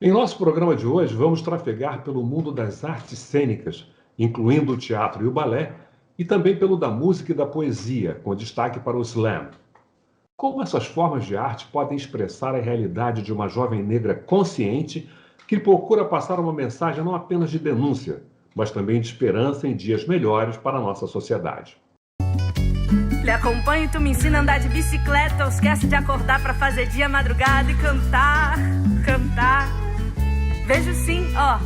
Em nosso programa de hoje, vamos trafegar pelo mundo das artes cênicas, incluindo o teatro e o balé, e também pelo da música e da poesia, com destaque para o slam. Como essas formas de arte podem expressar a realidade de uma jovem negra consciente que procura passar uma mensagem não apenas de denúncia, mas também de esperança em dias melhores para a nossa sociedade. Lhe acompanho e tu me ensina a andar de bicicleta. Ou esquece de acordar pra fazer dia, madrugada e cantar, cantar. Vejo sim, ó,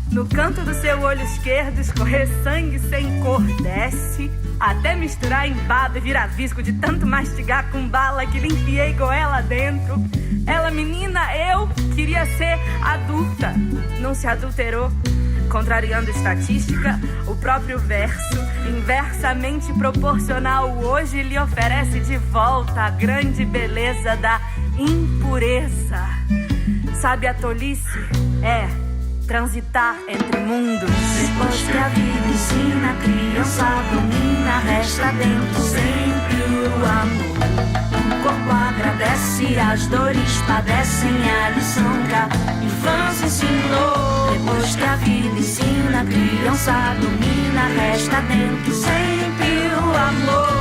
no canto do seu olho esquerdo escorrer sangue sem cor. Desce até misturar em baba e virar visco de tanto mastigar com bala que lhe enfiei goela dentro. Ela, menina, eu queria ser adulta, não se adulterou. Contrariando estatística, o próprio verso, inversamente proporcional, hoje lhe oferece de volta a grande beleza da impureza. Sabe a tolice? É transitar entre mundos. Depois que a vida ensina, a criança domina, resta dentro sempre o amor. O corpo agradece, as dores padecem a lição que a infância ensinou. Depois que a vida ensina, a criança domina, resta dentro sempre o amor.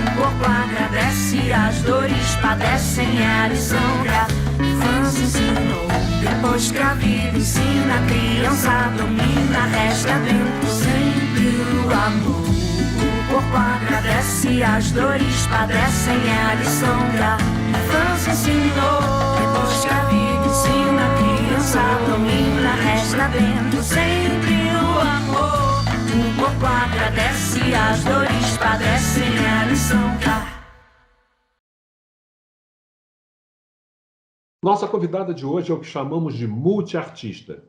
O corpo agradece, as dores padecem a lição que a infância ensinou. Depois que a vida ensina, a criança domina, resta dentro sempre o amor. O corpo agradece, as dores padecem a lição que a infância ensinou. Depois que a vida ensina, a criança domina, resta dentro sempre o amor. O corpo agradece, as dores padecem a lição que a... Nossa convidada de hoje é o que chamamos de multiartista.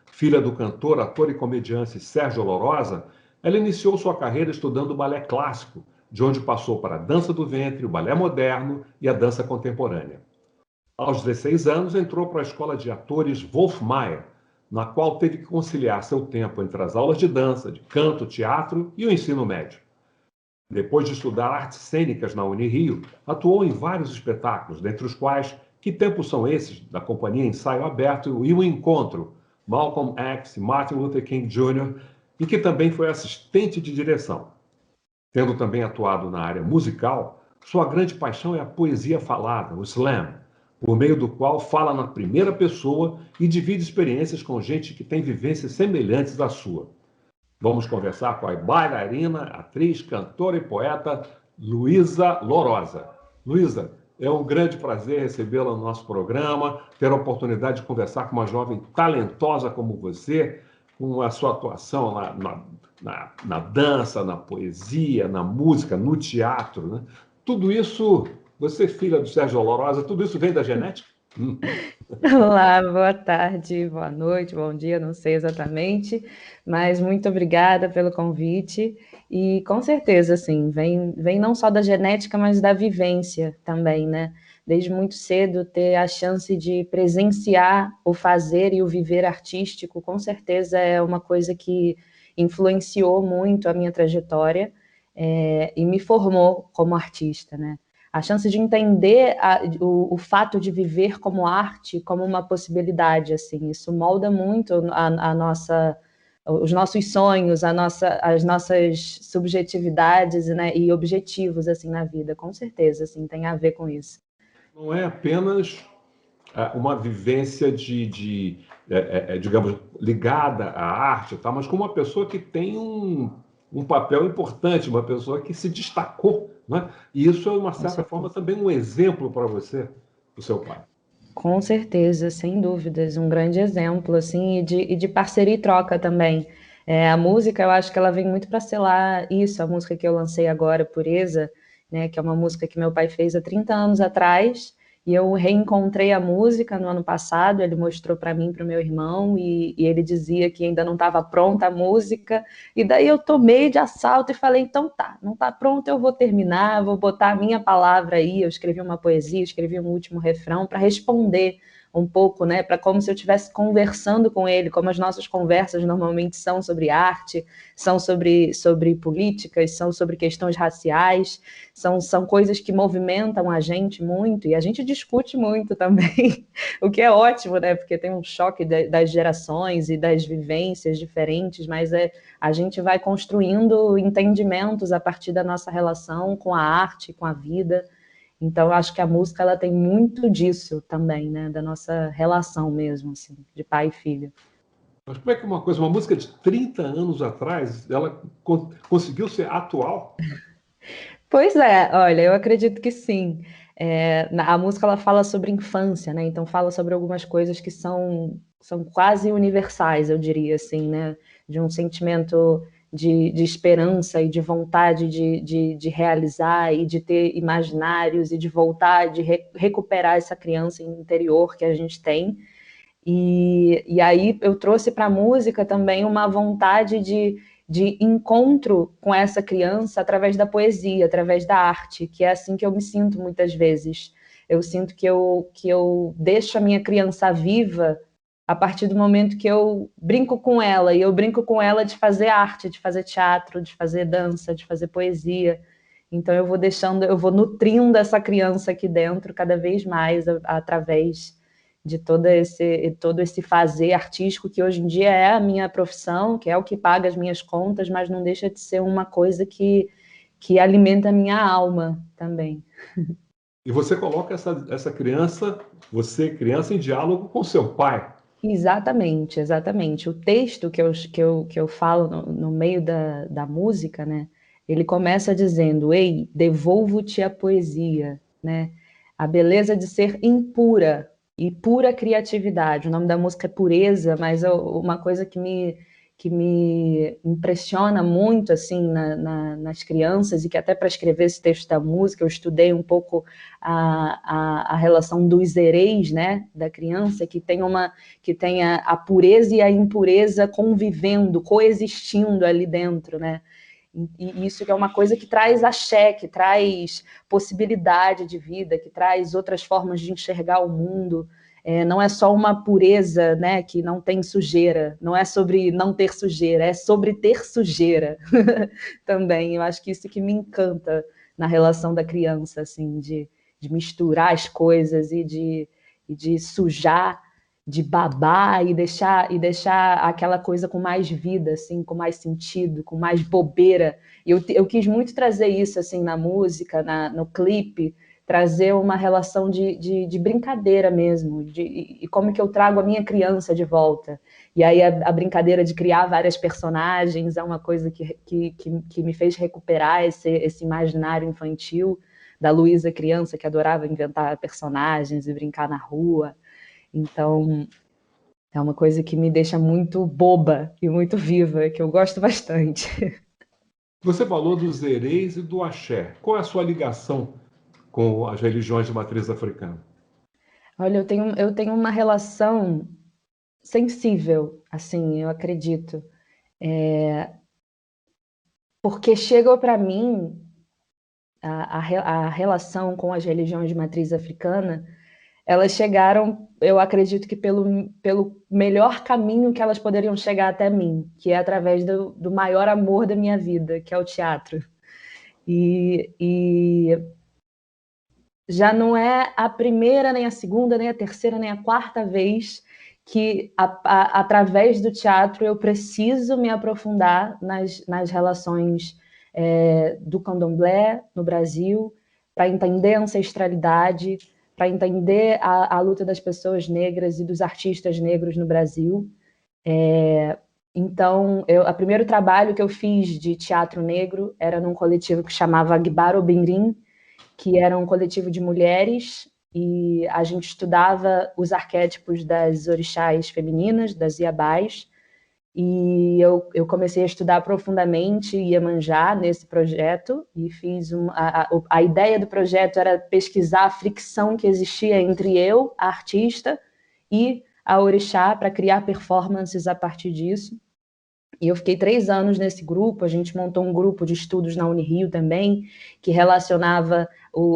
Filha do cantor, ator e comediante Sérgio Lorosa, ela iniciou sua carreira estudando balé clássico, de onde passou para a dança do ventre, o balé moderno e a dança contemporânea. Aos 16 anos, entrou para a escola de atores Wolf Mayer, na qual teve que conciliar seu tempo entre as aulas de dança, de canto, teatro e o ensino médio. Depois de estudar artes cênicas na Unirio, atuou em vários espetáculos, dentre os quais Que Tempos São Esses?, da companhia Ensaio Aberto e O Encontro, Malcolm X e Martin Luther King Jr., e que também foi assistente de direção. Tendo também atuado na área musical, sua grande paixão é a poesia falada, o slam, por meio do qual fala na primeira pessoa e divide experiências com gente que tem vivências semelhantes à sua. Vamos conversar com a bailarina, atriz, cantora e poeta Luísa Lorosa. Luísa, é um grande prazer recebê-la no nosso programa, ter a oportunidade de conversar com uma jovem talentosa como você, com a sua atuação na dança, na poesia, na música, no teatro, né? Tudo isso, você filha do Sérgio Lorosa, tudo isso vem da genética? Olá, boa tarde, boa noite, bom dia, não sei exatamente, mas muito obrigada pelo convite e com certeza, assim, vem não só da genética, mas da vivência também, né? Desde muito cedo ter a chance de presenciar o fazer e o viver artístico, com certeza é uma coisa que influenciou muito a minha trajetória e me formou como artista, né? A chance de entender o fato de viver como arte, como uma possibilidade, assim, isso molda muito os nossos sonhos, as nossas subjetividades, né, e objetivos, assim, na vida, com certeza, assim, tem a ver com isso. Não é apenas uma vivência digamos, ligada à arte, tá? Mas como uma pessoa que tem um papel importante, uma pessoa que se destacou, né? E isso é, de uma certa forma, também um exemplo para você, do seu pai. Com certeza, sem dúvidas, um grande exemplo, assim, e de parceria e troca também. A música, eu acho que ela vem muito para selar isso, a música que eu lancei agora, Pureza, né, que é uma música que meu pai fez há 30 anos atrás, e eu reencontrei a música no ano passado, ele mostrou para mim, para o meu irmão, e ele dizia que ainda não estava pronta a música, e daí eu tomei de assalto e falei, então tá, não está pronta, eu vou terminar, vou botar a minha palavra aí, eu escrevi uma poesia, escrevi um último refrão para responder um pouco, né, para como se eu estivesse conversando com ele, como as nossas conversas normalmente são sobre arte, são sobre políticas, são sobre questões raciais, são coisas que movimentam a gente muito, e a gente discute muito também, o que é ótimo, né, porque tem um choque das gerações e das vivências diferentes, mas a gente vai construindo entendimentos a partir da nossa relação com a arte, com a vida. Então, eu acho que a música ela tem muito disso também, né? Da nossa relação mesmo, assim, de pai e filho. Mas como é que uma música de 30 anos atrás, ela conseguiu ser atual? Pois é, olha, eu acredito que sim. A música ela fala sobre infância, né? Então fala sobre algumas coisas que são quase universais, eu diria assim, né? De um sentimento de esperança e de vontade de realizar e de ter imaginários e de voltar, de recuperar essa criança interior que a gente tem. E aí eu trouxe para a música também uma vontade de encontro com essa criança através da poesia, através da arte, que é assim que eu me sinto muitas vezes. Eu sinto que eu deixo a minha criança viva a partir do momento que eu brinco com ela, e eu brinco com ela de fazer arte, de fazer teatro, de fazer dança, de fazer poesia. Então eu vou nutrindo essa criança aqui dentro cada vez mais através de todo esse fazer artístico que hoje em dia é a minha profissão, que é o que paga as minhas contas, mas não deixa de ser uma coisa que alimenta a minha alma também. E você coloca essa criança, criança, em diálogo com seu pai. Exatamente, exatamente. O texto que eu falo no meio da música, né? Ele começa dizendo: ei, devolvo-te a poesia, né? A beleza de ser impura e pura criatividade. O nome da música é Pureza, mas uma coisa que me impressiona muito assim nas crianças, e que até para escrever esse texto da música eu estudei um pouco a relação dos ereis, né, da criança, que tem a pureza e a impureza convivendo, coexistindo ali dentro, né? E isso que é uma coisa que traz axé, que traz possibilidade de vida, que traz outras formas de enxergar o mundo. Não é só uma pureza, né, que não tem sujeira, não é sobre não ter sujeira, é sobre ter sujeira também. Eu acho que isso que me encanta na relação da criança, assim, de misturar as coisas e de sujar, de babar e deixar aquela coisa com mais vida, assim, com mais sentido, com mais bobeira. E eu quis muito trazer isso assim na música, no clipe, trazer uma relação de brincadeira mesmo, e como que eu trago a minha criança de volta. E aí a brincadeira de criar várias personagens é uma coisa que me fez recuperar esse imaginário infantil da Luísa criança, que adorava inventar personagens e brincar na rua. Então, é uma coisa que me deixa muito boba e muito viva, que eu gosto bastante. Você falou dos ereis e do axé. Qual é a sua ligação com as religiões de matriz africana? Olha, eu tenho uma relação sensível, assim, eu acredito. Porque chegou para mim a relação com as religiões de matriz africana. Elas chegaram, eu acredito que pelo melhor caminho que elas poderiam chegar até mim, que é através do maior amor da minha vida, que é o teatro. E já não é a primeira, nem a segunda, nem a terceira, nem a quarta vez que, através do teatro, eu preciso me aprofundar nas relações do candomblé no Brasil, para entender a ancestralidade, para entender a luta das pessoas negras e dos artistas negros no Brasil. Então, o primeiro trabalho que eu fiz de teatro negro era num coletivo que chamava Gbaro Binrim, que era um coletivo de mulheres, e a gente estudava os arquétipos das orixás femininas, das Iabás, e eu comecei a estudar profundamente Iemanjá nesse projeto, e fiz a ideia do projeto era pesquisar a fricção que existia entre eu, a artista, e a orixá, para criar performances a partir disso. E eu fiquei 3 anos nesse grupo. A gente montou um grupo de estudos na Unirio também, que relacionava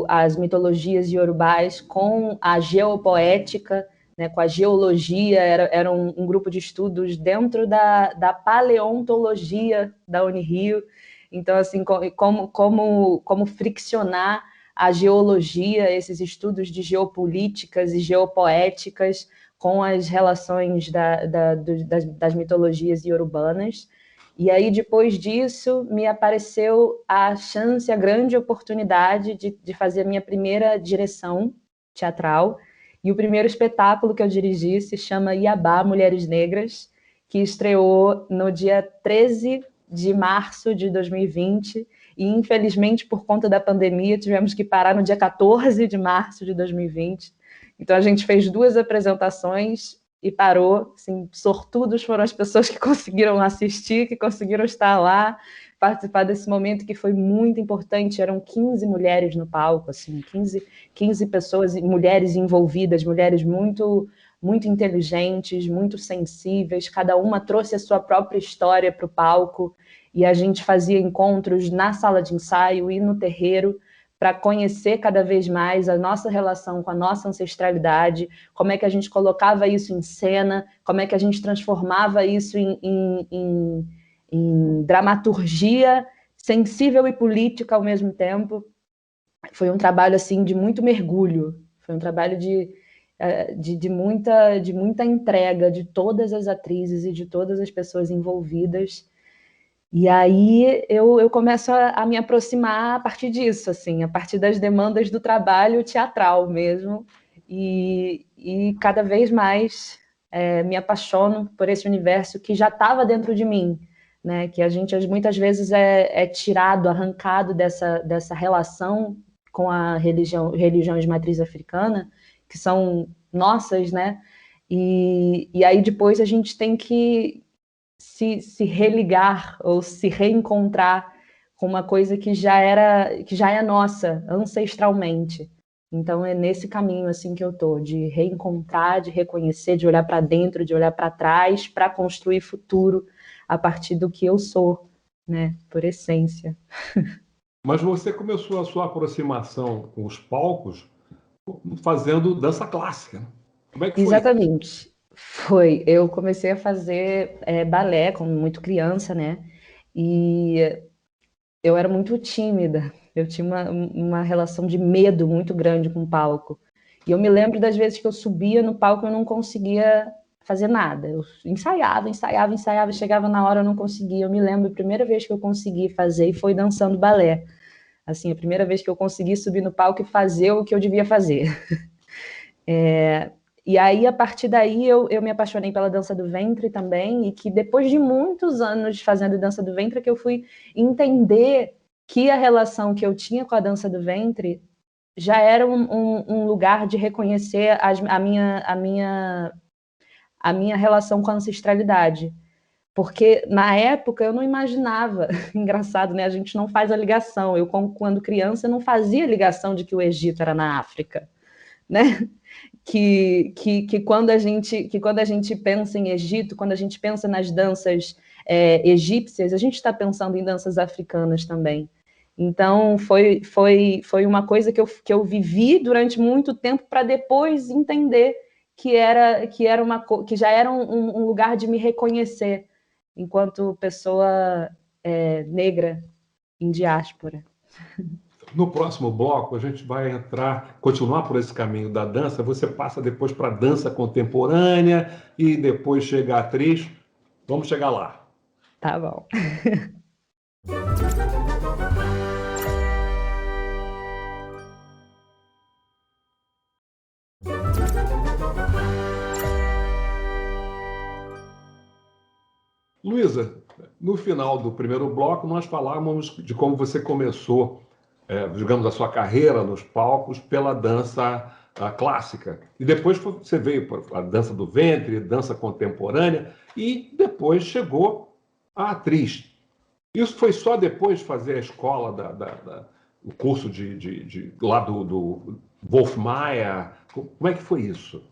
as mitologias iorubás com a geopoética né, com a geologia, era um grupo de estudos dentro da paleontologia da Unirio. Então, assim, como friccionar a geologia, esses estudos de geopolíticas e geopoéticas com as relações das mitologias iorubanas. E aí, depois disso, me apareceu a chance, a grande oportunidade de fazer a minha primeira direção teatral. E o primeiro espetáculo que eu dirigi se chama Iabá, Mulheres Negras, que estreou no dia 13 de março de 2020. E, infelizmente, por conta da pandemia, tivemos que parar no dia 14 de março de 2020. Então, a gente fez 2 apresentações e parou. Assim, sortudos foram as pessoas que conseguiram assistir, que conseguiram estar lá, participar desse momento que foi muito importante. Eram 15 mulheres no palco, assim, 15 pessoas, mulheres envolvidas, mulheres muito, muito inteligentes, muito sensíveis. Cada uma trouxe a sua própria história para o palco. E a gente fazia encontros na sala de ensaio e no terreiro para conhecer cada vez mais a nossa relação com a nossa ancestralidade, como é que a gente colocava isso em cena, como é que a gente transformava isso em dramaturgia sensível e política ao mesmo tempo. Foi um trabalho assim de muito mergulho, foi um trabalho de muita entrega de todas as atrizes e de todas as pessoas envolvidas. E aí eu começo a me aproximar a partir disso, assim, a partir das demandas do trabalho teatral mesmo, e cada vez mais me apaixono por esse universo que já estava dentro de mim, né? Que a gente muitas vezes é tirado, arrancado dessa relação com a religião de matriz africana, que são nossas, né? E aí depois a gente tem que se religar ou se reencontrar com uma coisa que já é nossa ancestralmente. Então é nesse caminho assim que eu tô, de reencontrar, de reconhecer, de olhar para dentro, de olhar para trás, para construir futuro a partir do que eu sou, né, por essência. Mas você começou a sua aproximação com os palcos fazendo dança clássica. Como é que foi? Exatamente. Foi. Eu comecei a fazer balé quando muito criança, né? E eu era muito tímida. Eu tinha uma relação de medo muito grande com o palco. E eu me lembro das vezes que eu subia no palco e eu não conseguia fazer nada. Eu ensaiava, chegava na hora eu não conseguia. Eu me lembro a primeira vez que eu consegui fazer e foi dançando balé. Assim, a primeira vez que eu consegui subir no palco e fazer o que eu devia fazer. E aí, a partir daí, eu me apaixonei pela dança do ventre também, e que depois de muitos anos fazendo dança do ventre, que eu fui entender que a relação que eu tinha com a dança do ventre já era um lugar de reconhecer a minha relação com a ancestralidade. Porque, na época, eu não imaginava, engraçado, né? A gente não faz a ligação. Eu, quando criança, não fazia ligação de que o Egito era na África, né? Que quando a gente pensa em Egito, quando a gente pensa nas danças egípcias, a gente está pensando em danças africanas também. Então, foi uma coisa que eu vivi durante muito tempo para depois entender que já era um lugar de me reconhecer enquanto pessoa negra em diáspora. No próximo bloco, a gente vai continuar por esse caminho da dança. Você passa depois para a dança contemporânea e depois chega a atriz. Vamos chegar lá. Tá bom. Luísa, no final do primeiro bloco, nós falávamos de como você começou, digamos, a sua carreira nos palcos pela dança clássica. E depois você veio para a dança do ventre, dança contemporânea, e depois chegou a atriz. Isso foi só depois de fazer a escola, o curso lá do Wolf Maia? Como é que foi isso?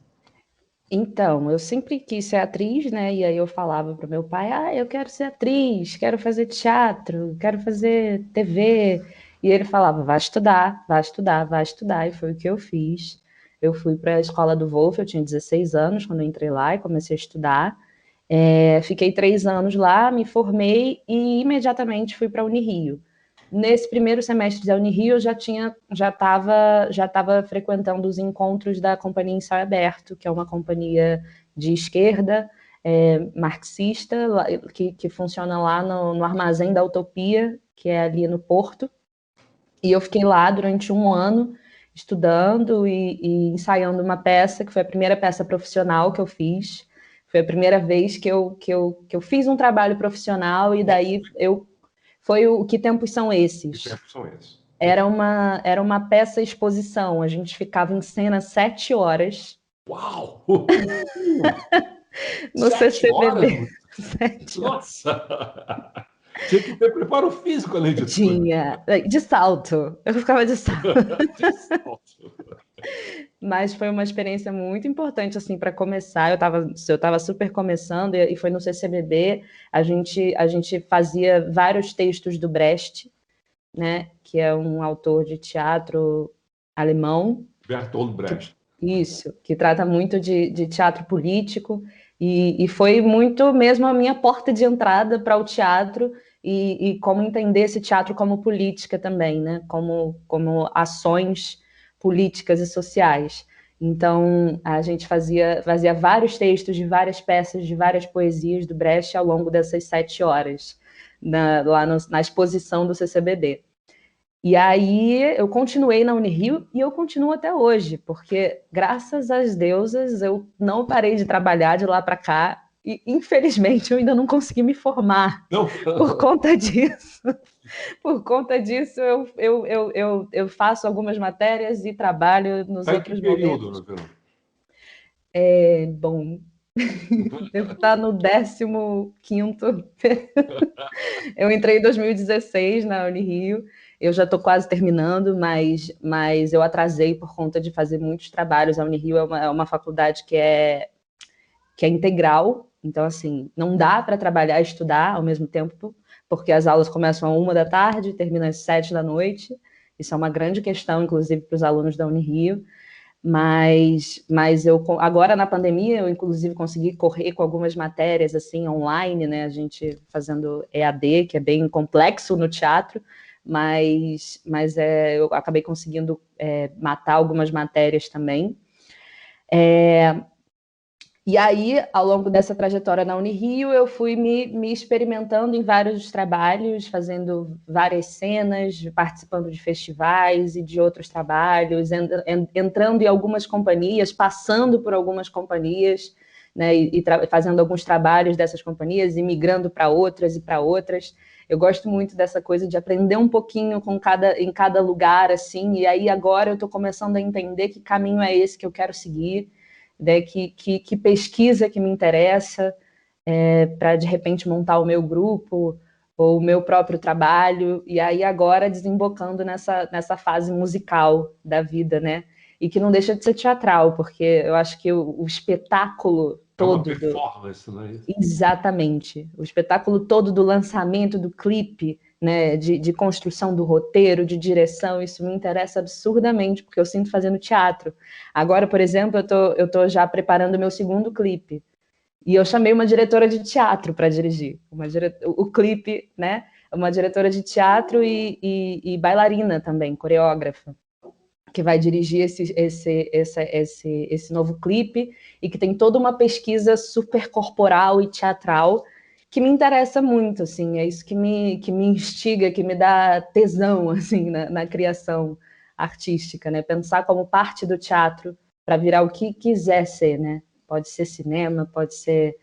Então, eu sempre quis ser atriz, né? E aí eu falava para o meu pai, eu quero ser atriz, quero fazer teatro, quero fazer TV. E ele falava, vai estudar, vai estudar, vai estudar. E foi o que eu fiz. eu fui para a escola do Wolf, eu tinha 16 anos quando eu entrei lá e comecei a estudar. Fiquei 3 anos lá, me formei e imediatamente fui para a Unirio. Nesse primeiro semestre da Unirio, eu já estava frequentando os encontros da Companhia Ensaio Aberto, que é uma companhia de esquerda, marxista, que funciona lá no Armazém da Utopia, que é ali no Porto. E eu fiquei lá durante 1 ano, estudando e ensaiando uma peça, que foi a primeira peça profissional que eu fiz. Foi a primeira vez que eu fiz um trabalho profissional, e daí foi o Que Tempos São Esses? Que tempos são esses? Era uma peça exposição, a gente ficava em cena 7 horas. Uau! No 7 horas? CCBB. 7 horas. Nossa! Tinha que ter preparo físico, além de tudo. Tinha, de salto, eu ficava de salto. De salto. Mas foi uma experiência muito importante, assim, para começar. Eu estava super começando, e foi no CCBB. A gente fazia vários textos do Brecht, né, que é um autor de teatro alemão. Bertolt Brecht. Isso, que trata muito de teatro político, e foi muito mesmo a minha porta de entrada para o teatro, e como entender esse teatro como política também, né, como ações políticas e sociais. Então, a gente fazia vários textos de várias peças, de várias poesias do Brecht ao longo dessas 7 horas, lá na exposição do CCBB. E aí eu continuei na Unirio e eu continuo até hoje, porque graças às deusas eu não parei de trabalhar de lá para cá, e infelizmente eu ainda não consegui me formar. Não. Por conta disso. Por conta disso, eu faço algumas matérias e trabalho nos outros momentos. Tá em que período, Bom, devo estar no 15º. Eu entrei em 2016 na Unirio, eu já estou quase terminando, mas eu atrasei por conta de fazer muitos trabalhos. A Unirio é uma faculdade que é integral, então, assim, não dá para trabalhar e estudar ao mesmo tempo, porque as aulas começam às 1 da tarde e terminam às 7 da noite. Isso é uma grande questão, inclusive, para os alunos da Unirio. Mas eu, agora na pandemia, eu inclusive consegui correr com algumas matérias assim online, né? A gente fazendo EAD, que é bem complexo no teatro, mas eu acabei conseguindo matar algumas matérias também. E aí, ao longo dessa trajetória na Unirio, eu fui me experimentando em vários trabalhos, fazendo várias cenas, participando de festivais e de outros trabalhos, entrando em algumas companhias, passando por algumas companhias, né, e fazendo alguns trabalhos dessas companhias, e migrando para outras e para outras. Eu gosto muito dessa coisa de aprender um pouquinho em cada lugar, assim, e aí agora eu estou começando a entender que caminho é esse que eu quero seguir, né, que pesquisa que me interessa, para de repente montar o meu grupo ou o meu próprio trabalho, e aí agora desembocando nessa fase musical da vida, né? E que não deixa de ser teatral, porque eu acho que o espetáculo todo... É uma performance, não é isso? Exatamente. O espetáculo todo do lançamento do clipe, né, de construção do roteiro, de direção, isso me interessa absurdamente, porque eu sinto fazendo teatro. Agora, por exemplo, eu tô já preparando o meu 2º clipe, e eu chamei uma diretora de teatro para dirigir. O clipe, né, uma diretora de teatro e bailarina também, coreógrafa, que vai dirigir esse novo clipe, e que tem toda uma pesquisa super corporal e teatral, que me interessa muito, assim, é isso que me instiga, que me dá tesão, assim, na criação artística, né? Pensar como parte do teatro para virar o que quiser ser, né? Pode ser cinema, pode ser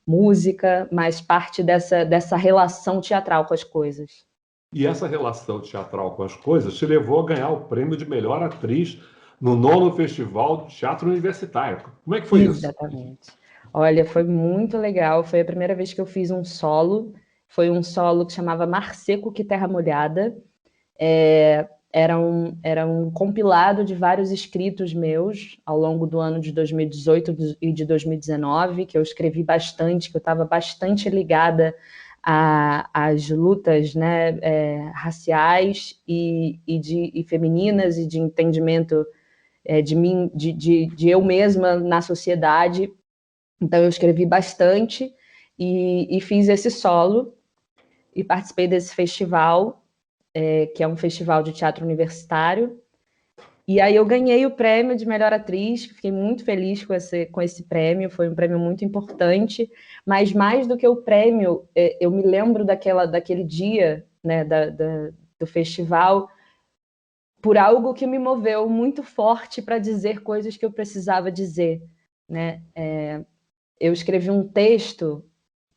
música, mas parte dessa relação teatral com as coisas. E essa relação teatral com as coisas te levou a ganhar o prêmio de melhor atriz no 9º Festival de Teatro Universitário. Como é que foi isso? Exatamente. Olha, foi muito legal. Foi a primeira vez que eu fiz um solo. Foi um solo que chamava Mar Seco que Terra Molhada. Era um compilado de vários escritos meus ao longo do ano de 2018 e de 2019, que eu escrevi bastante, que eu estava bastante ligada às lutas, né, raciais e femininas, e de entendimento de mim, de eu mesma na sociedade. Então eu escrevi bastante e fiz esse solo e participei desse festival, que é um festival de teatro universitário. E aí eu ganhei o prêmio de melhor atriz, fiquei muito feliz com esse prêmio, foi um prêmio muito importante, mas mais do que o prêmio, eu me lembro daquele dia, né, do festival, por algo que me moveu muito forte para dizer coisas que eu precisava dizer, né? Eu escrevi um texto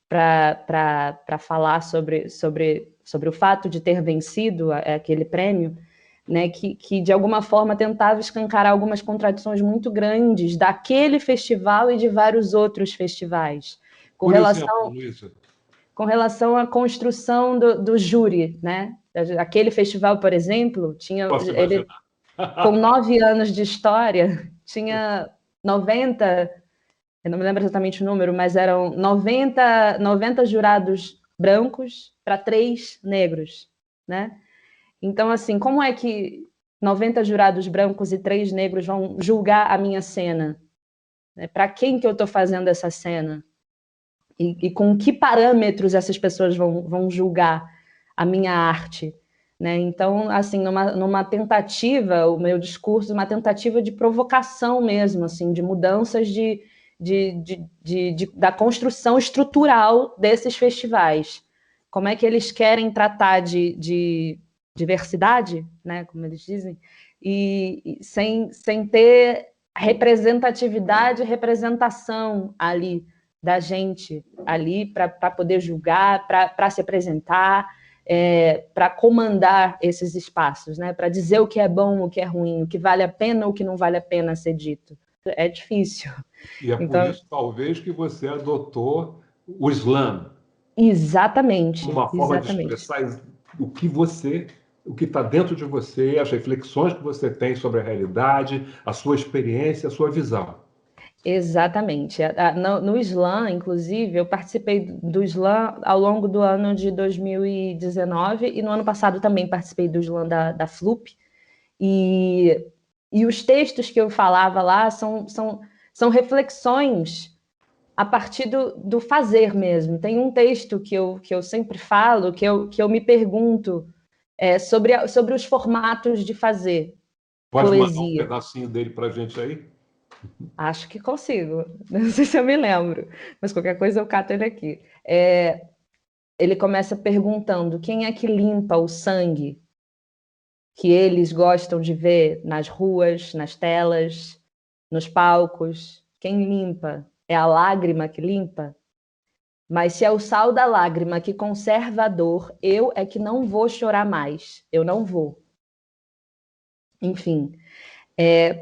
para falar sobre o fato de ter vencido aquele prêmio, né, que de alguma forma tentava escancarar algumas contradições muito grandes daquele festival e de vários outros festivais, com relação à construção do júri, né? Aquele festival, por exemplo, ele, com 9 anos de história, tinha 90, eu não me lembro exatamente o número, mas eram 90 jurados brancos para 3 negros, né? Então, assim, como é que 90 jurados brancos e 3 negros vão julgar a minha cena? Para quem que eu estou fazendo essa cena? E com que parâmetros essas pessoas vão julgar a minha arte? Né? Então, assim, numa tentativa, o meu discurso, uma tentativa de provocação mesmo, assim, de mudanças da construção estrutural desses festivais. Como é que eles querem tratar de diversidade, né, como eles dizem, e sem ter representatividade, representação ali da gente, ali para poder julgar, para se apresentar, para comandar esses espaços, né, para dizer o que é bom, o que é ruim, o que vale a pena ou o que não vale a pena ser dito. É difícil. E é por isso, talvez, que você adotou o slam. Exatamente. Uma forma de expressar o que está dentro de você, as reflexões que você tem sobre a realidade, a sua experiência, a sua visão. Exatamente. No slam, inclusive, eu participei do slam ao longo do ano de 2019 e no ano passado também participei do slam da FLUP. E os textos que eu falava lá são reflexões a partir do fazer mesmo. Tem um texto que eu sempre falo, que eu me pergunto sobre os formatos de fazer Pode poesia. mandar um pedacinho dele para a gente aí? Acho que consigo. Não sei se eu me lembro, mas qualquer coisa eu cato ele aqui. Ele começa perguntando quem é que limpa o sangue que eles gostam de ver nas ruas, nas telas, nos palcos. Quem limpa? É a lágrima que limpa? Mas se é o sal da lágrima que conserva a dor, eu é que não vou chorar mais. Eu não vou. Enfim,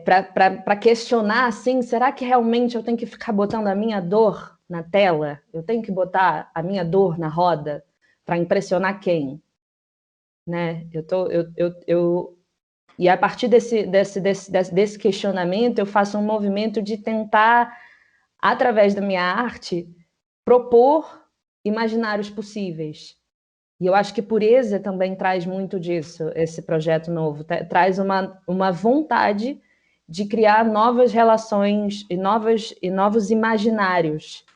para questionar assim, será que realmente eu tenho que ficar botando a minha dor na tela? Eu tenho que botar a minha dor na roda para impressionar quem? Né? E a partir desse questionamento, eu faço um movimento de tentar, através da minha arte, propor imaginários possíveis. E eu acho que Pureza também traz muito disso, esse projeto novo. Traz uma vontade de criar novas relações e novos imaginários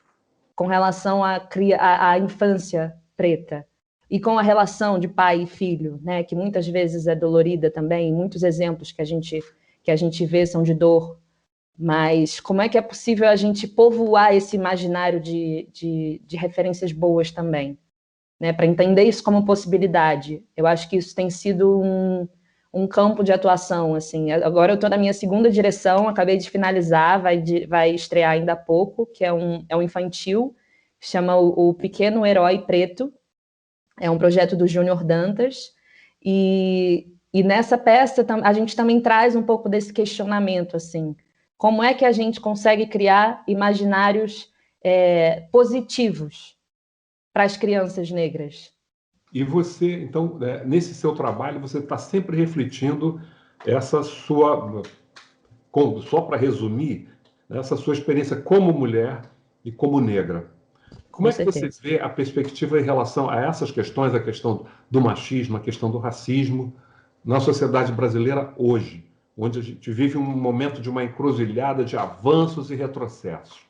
com relação à infância preta. E com a relação de pai e filho, né, que muitas vezes é dolorida também, muitos exemplos que a gente vê são de dor. Mas como é que é possível a gente povoar esse imaginário de referências boas também? Né, para entender isso como possibilidade. Eu acho que isso tem sido um campo de atuação. Assim. Agora eu estou na minha 2ª direção, acabei de finalizar, vai estrear ainda há pouco, que é um infantil, chama o Pequeno Herói Preto. É um projeto do Júnior Dantas, e nessa peça a gente também traz um pouco desse questionamento, assim, como é que a gente consegue criar imaginários positivos para as crianças negras? E você, então, nesse seu trabalho, você está sempre refletindo essa sua, só para resumir, essa sua experiência como mulher e como negra. Como é que você vê a perspectiva em relação a essas questões, a questão do machismo, a questão do racismo, na sociedade brasileira hoje? onde a gente vive um momento de uma encruzilhada de avanços e retrocessos?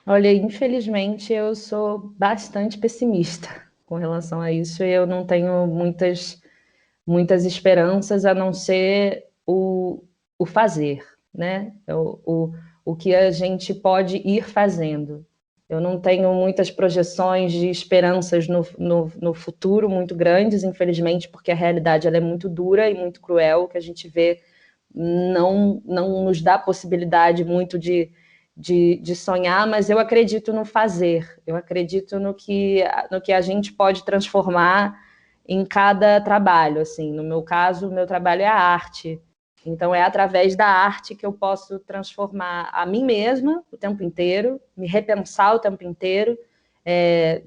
Olha, infelizmente eu sou bastante pessimista com relação a isso e eu não tenho muitas esperanças a não ser o fazer, né? O que a gente pode ir fazendo. Eu não tenho muitas projeções de esperanças no futuro muito grandes, infelizmente, porque a realidade ela é muito dura e muito cruel. O que a gente vê não nos dá possibilidade muito de sonhar, mas eu acredito no fazer. Eu acredito no que a gente pode transformar em cada trabalho. Assim, no meu caso, o meu trabalho é a arte. Então, é através da arte que eu posso transformar a mim mesma o tempo inteiro, me repensar o tempo inteiro,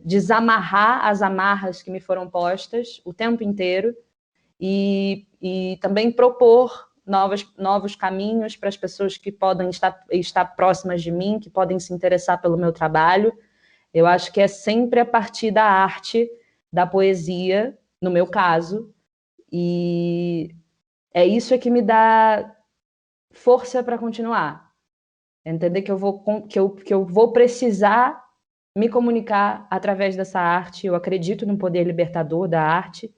desamarrar as amarras que me foram postas o tempo inteiro e também propor novos caminhos para as pessoas que podem estar próximas de mim, que podem se interessar pelo meu trabalho. Eu acho que é sempre a partir da arte, da poesia, no meu caso, e é isso que me dá força para continuar. Entender que eu vou precisar me comunicar através dessa arte. Eu acredito no poder libertador da arte,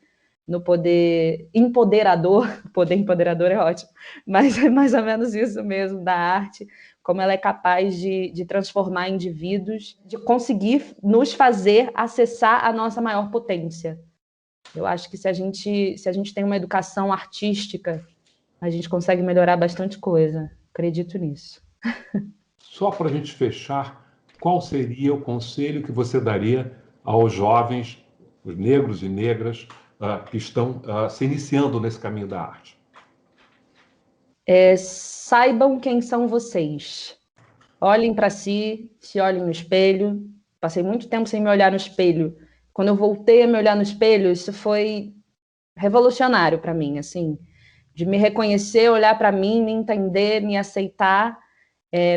no poder empoderador. Poder empoderador é ótimo, mas é mais ou menos isso mesmo, da arte, como ela é capaz de transformar indivíduos, de conseguir nos fazer acessar a nossa maior potência. Eu acho que se a gente tem uma educação artística, a gente consegue melhorar bastante coisa. Acredito nisso. Só para a gente fechar, qual seria o conselho que você daria aos jovens, os negros e negras, que estão se iniciando nesse caminho da arte? Saibam quem são vocês. Olhem para si, se olhem no espelho. Passei muito tempo sem me olhar no espelho. Quando eu voltei a me olhar no espelho, isso foi revolucionário para mim, assim, de me reconhecer, olhar para mim, me entender, me aceitar,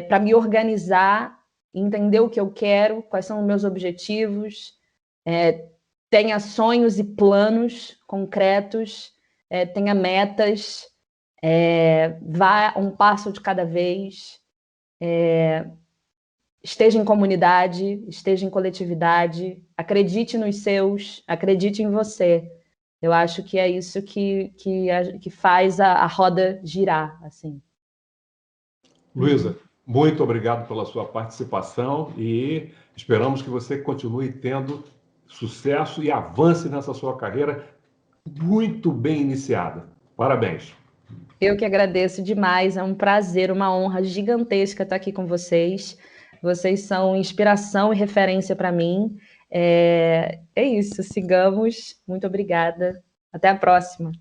para me organizar, entender o que eu quero, quais são os meus objetivos, tenha sonhos e planos concretos, tenha metas, vá um passo de cada vez, esteja em comunidade, esteja em coletividade, acredite nos seus, acredite em você. Eu acho que é isso que faz a roda girar, assim. Luísa, muito obrigado pela sua participação e esperamos que você continue tendo sucesso e avance nessa sua carreira muito bem iniciada. Parabéns. Eu que agradeço demais, é um prazer, uma honra gigantesca estar aqui com vocês. Vocês são inspiração e referência para mim. É isso, sigamos. Muito obrigada. Até a próxima.